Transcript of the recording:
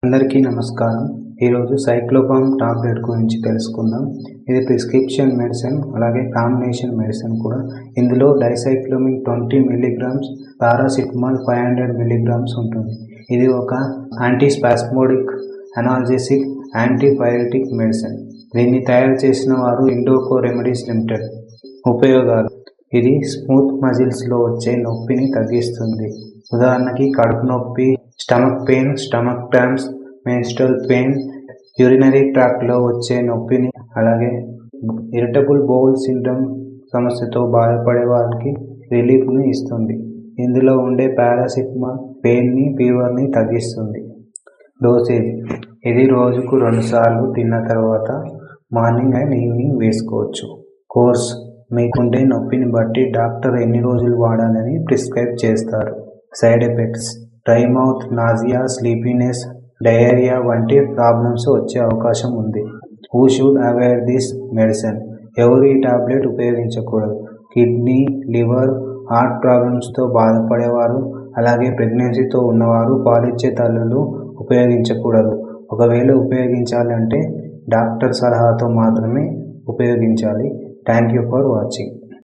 అందరికీ నమస్కారం. ఈరోజు సైక్లోబామ్ టాబ్లెట్ గురించి తెలుసుకుందాం. ఇది ప్రిస్క్రిప్షన్ మెడిసిన్, అలాగే కాంబినేషన్ మెడిసిన్ కూడా. ఇందులో డైసైక్లోమిన్ 20 mg, పారాసిటమాల్ 500 mg ఉంటుంది. ఇది ఒక యాంటీస్పాస్మోడిక్, అనాల్జెసిక్, యాంటీపైరెటిక్ మెడిసిన్. దీన్ని తయారు చేసిన వారు ఇండోకో రెమెడీస్ లిమిటెడ్. ఉపయోగాలు: ఇది స్మూత్ మజిల్స్లో వచ్చే నొప్పిని తగ్గిస్తుంది. ఉదాహరణకి కడుపు నొప్పి, stomach pain, stomach cramps, menstrual pain, urinary ట్రాక్ట్లో వచ్చే నొప్పిని, అలాగే ఇరిటబుల్ బౌల్ సిండ్రోమ్ సమస్యతో బాధపడే వారికి రిలీఫ్ని ఇస్తుంది. ఇందులో ఉండే పారాసిటమాల్ పెయిన్ని, ఫీవర్ని తగ్గిస్తుంది. డోసేజ్: ఇది రోజుకు 2 సార్లు తిన్న తర్వాత మార్నింగ్ అండ్ ఈవినింగ్ వేసుకోవచ్చు. కోర్స్: మీకుండే నొప్పిని బట్టి డాక్టర్ ఎన్ని రోజులు వాడాలని ప్రిస్క్రైబ్ చేస్తారు. Side effects: dry mouth, nausea, sleepiness, diarrhoea వంటి ప్రాబ్లమ్స్ వచ్చే అవకాశం ఉంది. Who should avoid this medicine? ఎవరు ఈ టాబ్లెట్ ఉపయోగించకూడదు? కిడ్నీ, లివర్, హార్ట్ ప్రాబ్లమ్స్తో బాధపడేవారు, అలాగే ప్రెగ్నెన్సీతో ఉన్నవారు, పాలిచ్చే తల్లులు ఉపయోగించకూడదు. ఒకవేళ ఉపయోగించాలి అంటే డాక్టర్ సలహాతో మాత్రమే ఉపయోగించాలి. Thank you for watching.